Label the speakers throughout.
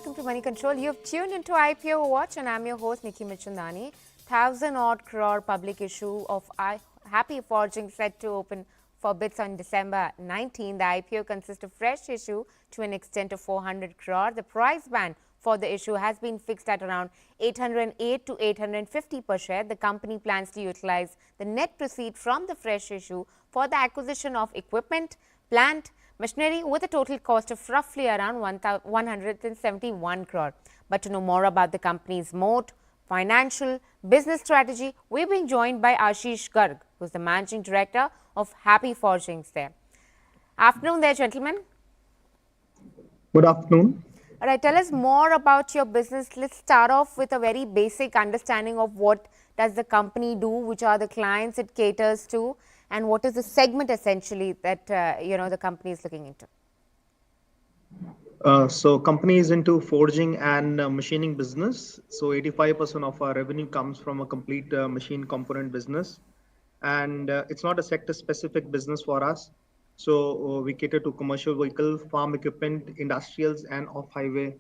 Speaker 1: welcome to Moneycontrol. You've tuned into IPO Watch and I'm your host Nickey Mirchandani. 1,000-odd crore public issue of Happy Forgings set to open for bids on December 19. The IPO consists of fresh issue to an extent of 400 crore. The price band for the issue has been fixed at around 808 to 850 per share. The company plans to utilize the net proceed from the fresh issue for the acquisition of equipment, plant, machinery with a total cost of roughly around 171 crore. But to know more about the company's moat, financial, business strategy, we're being joined by Ashish Garg, who's the Managing Director of Happy Forgings there. Afternoon there, gentlemen.
Speaker 2: Good afternoon.
Speaker 1: All right, tell us more about your business. Let's start off with a very basic understanding of what does the company do, which are the clients it caters to, and what is the segment essentially that the company is looking into.
Speaker 2: So company is into forging and machining business. So 85% of our revenue comes from a complete machine component business, and it's not a sector specific business for us. So we cater to commercial vehicle, farm equipment, industrials, and off-highway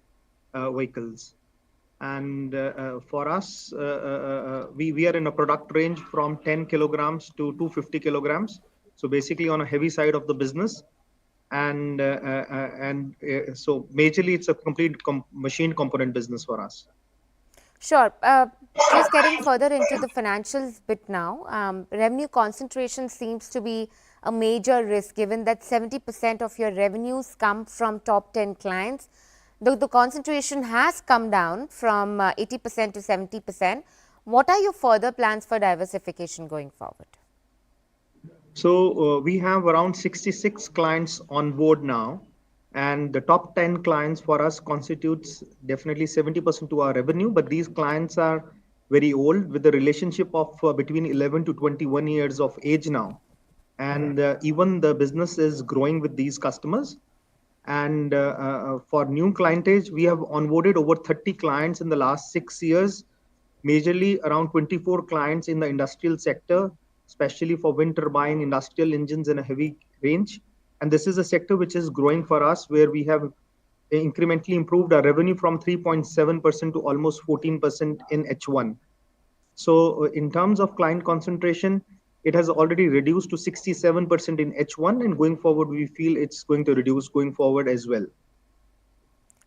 Speaker 2: vehicles. And for us, we are in a product range from 10 kilograms to 250 kilograms. So basically on a heavy side of the business. And so majorly it's a complete machine component business for us.
Speaker 1: Sure. Just getting further into the financials bit now, revenue concentration seems to be a major risk given that 70% of your revenues come from top 10 clients. The concentration has come down from 80% to 70%. What are your further plans for diversification going forward?
Speaker 2: So we have around 66 clients on board now, and the top 10 clients for us constitutes definitely 70% to our revenue, but these clients are very old with a relationship of between 11 to 21 years of age now. And even the business is growing with these customers. And for new clientage, we have onboarded over 30 clients in the last 6 years, majorly around 24 clients in the industrial sector, especially for wind turbine, industrial engines in a heavy range. And this is a sector which is growing for us, where we have incrementally improved our revenue from 3.7% to almost 14% in H1. So in terms of client concentration, it has already reduced to 67% in H1, and going forward, we feel it's going to reduce going forward as well.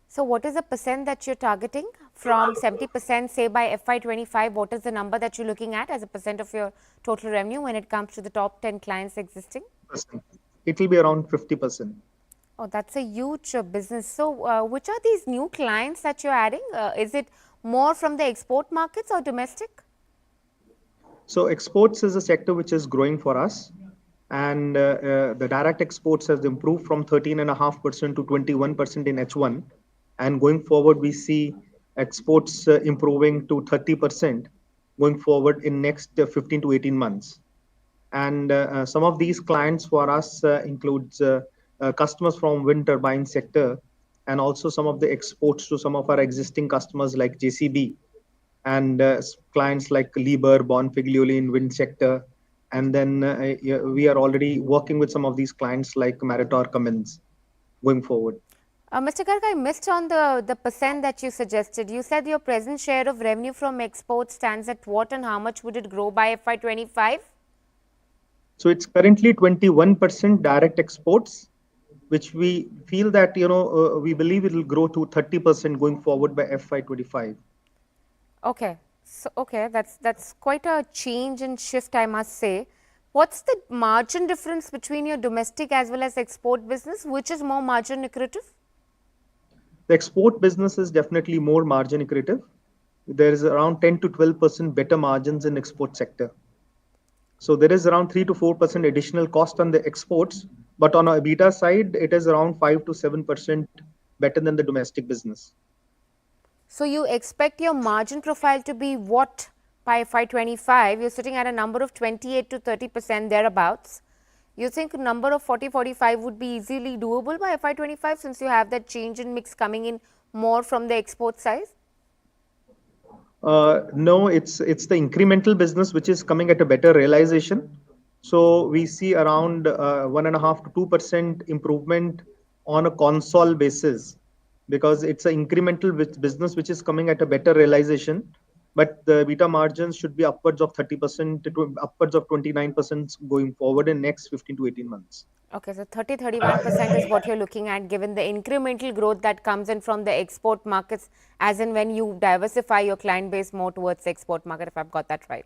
Speaker 1: So what is the percent that you're targeting from 70%, say by FY25? What is the number that you're looking at as a percent of your total revenue when it comes to the top 10 clients existing?
Speaker 2: It will be around 50%.
Speaker 1: Oh, that's a huge business. So which are these new clients that you're adding? Is it more from the export markets or domestic?
Speaker 2: So exports is a sector which is growing for us, and the direct exports has improved from 13.5% to 21% in H1, and going forward we see exports improving to 30% going forward in next 15 to 18 months. And some of these clients for us includes customers from wind turbine sector, and also some of the exports to some of our existing customers like JCB, and clients like Liebherr, Bonfiglioli in wind sector. And then we are already working with some of these clients like Meritor, Cummins going forward.
Speaker 1: Mr. Garg, I missed on the percent that you suggested. You said your present share of revenue from exports stands at what, and how much would it grow by FY25?
Speaker 2: So it's currently 21% direct exports, which we feel that, we believe it will grow to 30% going forward by FY25.
Speaker 1: Okay. So, that's quite a change and shift, I must say. What's the margin difference between your domestic as well as export business? Which is more margin accretive?
Speaker 2: The export business is definitely more margin accretive. There is around 10 to 12% better margins in export sector. So there is around 3 to 4% additional cost on the exports, but on a EBITDA side, it is around 5 to 7% better than the domestic business.
Speaker 1: So you expect your margin profile to be what by FY25? You're sitting at a number of 28 to 30% thereabouts. You think a number of 40-45 would be easily doable by FY25 since you have that change in mix coming in more from the export side?
Speaker 2: No, it's the incremental business which is coming at a better realization. So we see around 1.5 to 2% improvement on a console basis. because it's an incremental business which is coming at a better realization. But the EBITDA margins should be upwards of 30% to upwards of 29% going forward in next 15 to 18 months.
Speaker 1: Okay, so 31% is what you're looking at given the incremental growth that comes in from the export markets, as in when you diversify your client base more towards the export market, if I've got that right.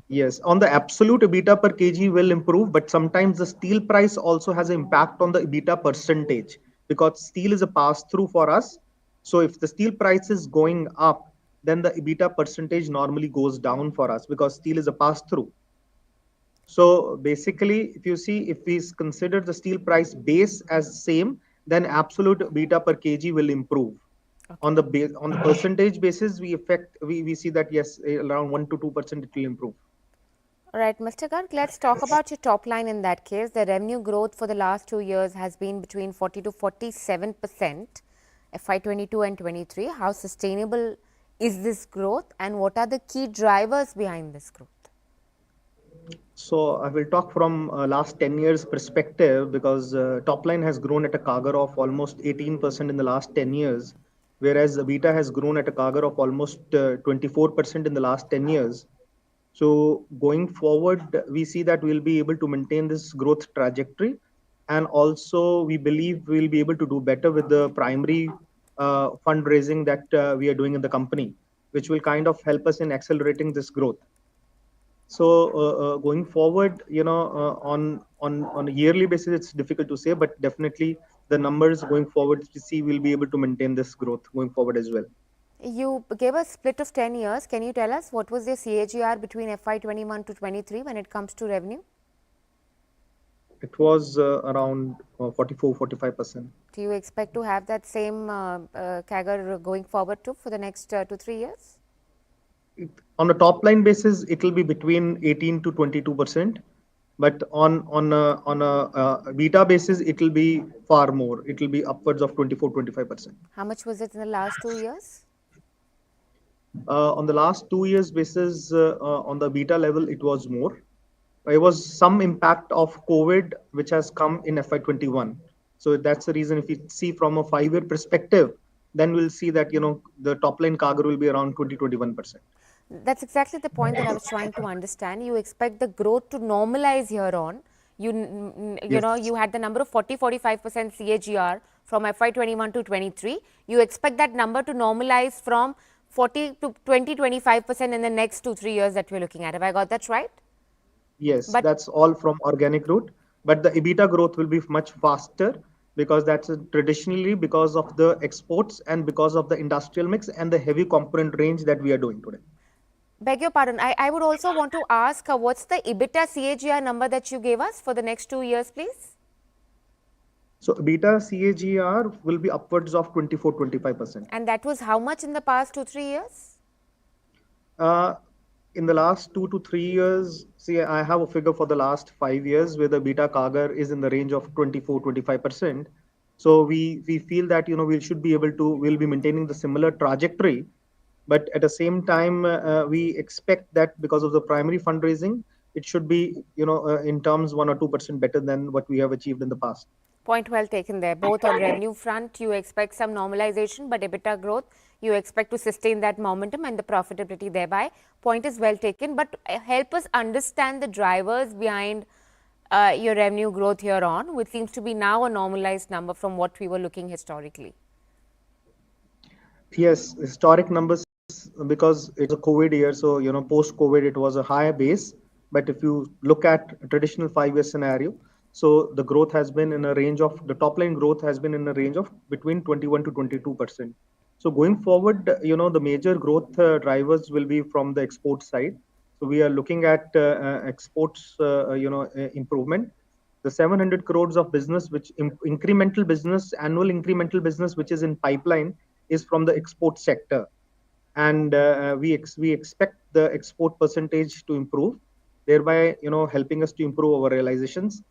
Speaker 2: Yes, on the absolute EBITDA per kg will improve, but sometimes the steel price also has an impact on the EBITDA percentage because steel is a pass through for us. So if the steel price is going up, then the EBITDA percentage normally goes down for us because steel is a pass through. So basically, if you see, if we consider the steel price base as same, then absolute beta per kg will improve.
Speaker 1: Okay.
Speaker 2: On the on the percentage basis, we see that yes, around 1 to 2% it will improve.
Speaker 1: All right, Mr. Garg, let's talk about your top line in that case. The revenue growth for the last 2 years has been between 40 to 47%, FY22 and 23. How sustainable is this growth and what are the key drivers behind this growth?
Speaker 2: So I will talk from last 10 years perspective because top line has grown at a CAGR of almost 18% in the last 10 years, whereas EBITDA has grown at a CAGR of almost 24% in the last 10 years. So going forward, we see that we'll be able to maintain this growth trajectory. And also we believe we'll be able to do better with the primary fundraising that we are doing in the company, which will kind of help us in accelerating this growth. So going forward, on a yearly basis, it's difficult to say, but definitely the numbers going forward, we see we'll be able to maintain this growth going forward as well.
Speaker 1: You gave a split of 10 years. Can you tell us what was your CAGR between FY21 to 23 when it comes to revenue?
Speaker 2: It was around 44-45%.
Speaker 1: Do you expect to have that same CAGR going forward too for the next 2-3 years?
Speaker 2: On a top line basis, it will be between 18 to 22%. But on a beta basis, it will be far more. It will be upwards of 24-25%.
Speaker 1: How much was it in the last 2 years?
Speaker 2: On the last 2 years basis, on the beta level, it was more. It was some impact of COVID, which has come in FY21. So that's the reason if you see from a 5-year perspective, then we'll see that, the top line CAGR will be around 20-21%.
Speaker 1: That's exactly the point that I was trying to understand. You expect the growth to normalize here on. You had the number of 40-45% CAGR from FY21 to 23. You expect that number to normalize from 40 to 20-25% in the next 2-3 years that we're looking at. Have I got that right?
Speaker 2: Yes, that's all from organic growth. But the EBITDA growth will be much faster because that's traditionally because of the exports and because of the industrial mix and the heavy component range that we are doing today.
Speaker 1: Beg your pardon. I would also want to ask what's the EBITDA CAGR number that you gave us for the next 2 years, please?
Speaker 2: So EBITDA CAGR will be upwards of 24-25%.
Speaker 1: And that was how much in the past 2-3 years?
Speaker 2: In the last 2 to 3 years, see, I have a figure for the last 5 years where the beta CAGR is in the range of 24-25%. So we feel that, we should be we'll be maintaining the similar trajectory. But at the same time, we expect that because of the primary fundraising, it should be, in terms 1 or 2% better than what we have achieved in the past.
Speaker 1: Point well taken there. Both on revenue front, you expect some normalization, but EBITDA growth, you expect to sustain that momentum and the profitability thereby. Point is well taken, but help us understand the drivers behind your revenue growth here on, which seems to be now a normalized number from what we were looking historically.
Speaker 2: Yes, historic numbers because it's a COVID year. So, post-COVID, it was a higher base. But if you look at a traditional 5-year scenario, so the growth has been in a range of, the top line growth has been in a range of between 21 to 22%. So going forward, the major growth drivers will be from the export side. So we are looking at exports, improvement. The 700 crores of business, which incremental business, annual incremental business, which is in pipeline, is from the export sector. And we expect the export percentage to improve, thereby, helping us to improve our realizations.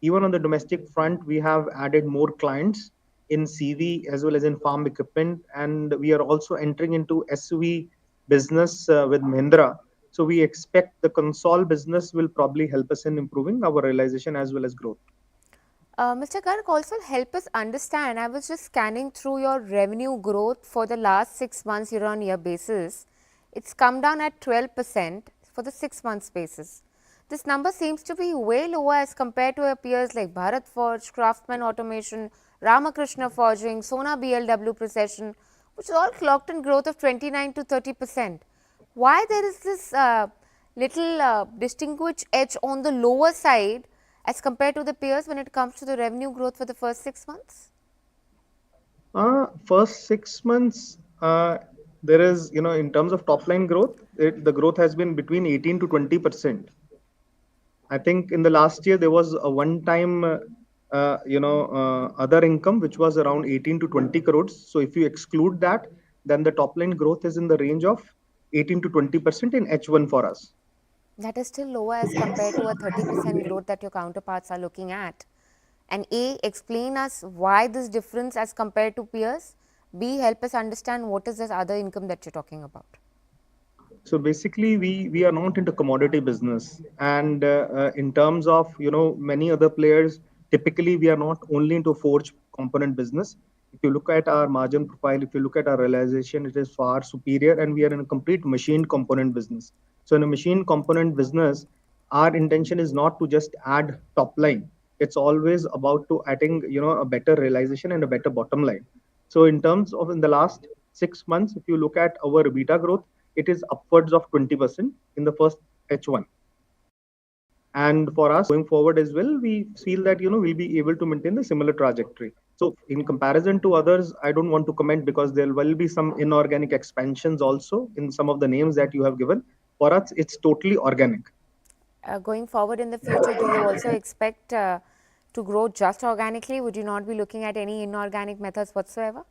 Speaker 2: Even on the domestic front, we have added more clients in CV as well as in farm equipment, and we are also entering into SUV business with Mahindra. So we expect the console business will probably help us in improving our realization as well as growth.
Speaker 1: Mr. Garg, also help us understand. I was just scanning through your revenue growth for the last 6 months year on year basis. It's come down at 12% for the 6 months basis. This number seems to be way lower as compared to your peers like Bharat Forge, Craftsman Automation, Ramakrishna Forging, Sona BLW Precision, which is all clocked in growth of 29 to 30%. Why there is this little distinguished edge on the lower side as compared to the peers when it comes to the revenue growth for the first 6 months?
Speaker 2: First 6 months, there is, in terms of top line growth, the growth has been between 18 to 20%. I think in the last year there was a one-time, other income which was around 18 to 20 crores. So if you exclude that, then the top line growth is in the range of 18 to 20% in H1 for us.
Speaker 1: That is still lower as compared to a 30% growth that your counterparts are looking at. And A, explain us why this difference as compared to peers. B, help us understand what is this other income that you're talking about.
Speaker 2: So basically, we are not into commodity business, and in terms of many other players, typically we are not only into forge component business. If you look at our margin profile, if you look at our realization, it is far superior, and we are in a complete machine component business. So in a machine component business, our intention is not to just add top line. It's always about to adding a better realization and a better bottom line. So in terms of in the last 6 months, if you look at our EBITDA growth, it is upwards of 20% in the first H1. And for us going forward as well, we feel that we'll be able to maintain the similar trajectory. So in comparison to others, I don't want to comment because there will be some inorganic expansions also in some of the names that you have given. For us, it's totally organic.
Speaker 1: Going forward in the future, do you also expect to grow just organically? Would you not be looking at any inorganic methods whatsoever?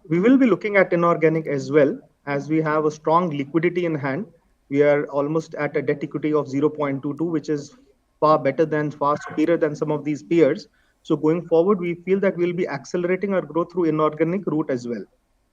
Speaker 2: We will be looking at inorganic as well, as we have a strong liquidity in hand. We are almost at a debt equity of 0.22, which is far superior than some of these peers. So going forward, we feel that we'll be accelerating our growth through inorganic route as well.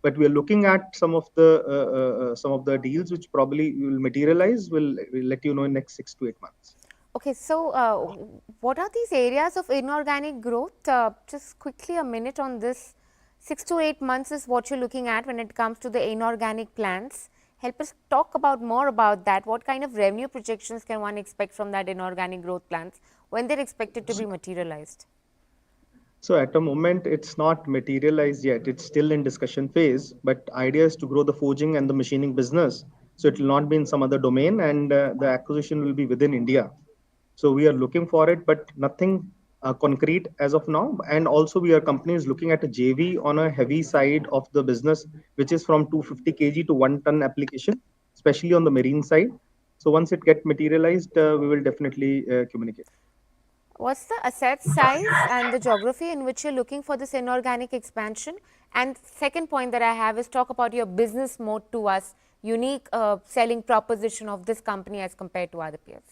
Speaker 2: But we are looking at some of the deals which probably will materialize. We'll let you know in next 6 to 8 months.
Speaker 1: Okay, so what are these areas of inorganic growth? Just quickly a minute on this. 6 to 8 months is what you're looking at when it comes to the inorganic plans. Help us talk about more about that. What kind of revenue projections can one expect from that inorganic growth plans when they're expected to be materialized?
Speaker 2: So at the moment, it's not materialized yet. It's still in discussion phase. But idea is to grow the forging and the machining business. So it will not be in some other domain, and the acquisition will be within India. So we are looking for it, but nothing concrete as of now. And also, we are companies looking at a JV on a heavy side of the business, which is from 250 kg to 1 ton application, especially on the marine side. So once it gets materialized, we will definitely communicate.
Speaker 1: What's the asset size and the geography in which you're looking for this inorganic expansion? And second point that I have is talk about your business mode to us, unique selling proposition of this company as compared to other peers.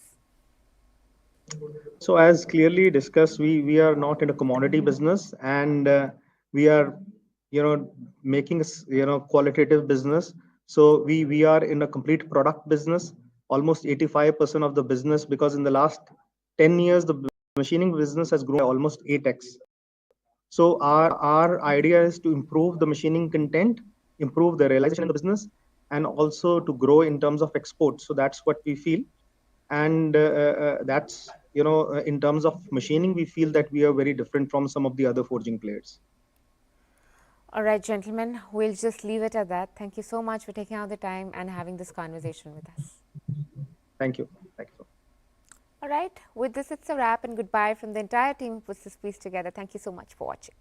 Speaker 2: So as clearly discussed, we are not in a commodity business, and we are making qualitative business. So we are in a complete product business, almost 85% of the business, because in the last 10 years the machining business has grown by almost 8x. So our idea is to improve the machining content, improve the realization in the business, and also to grow in terms of exports. So that's what we feel. And that's in terms of machining, we feel that we are very different from some of the other forging players.
Speaker 1: All right, gentlemen, we'll just leave it at that. Thank you so much for taking out the time and having this conversation with us.
Speaker 2: Thank you. Thank you.
Speaker 1: All right, with this, it's a wrap, and goodbye from the entire team who puts this piece together. Thank you so much for watching.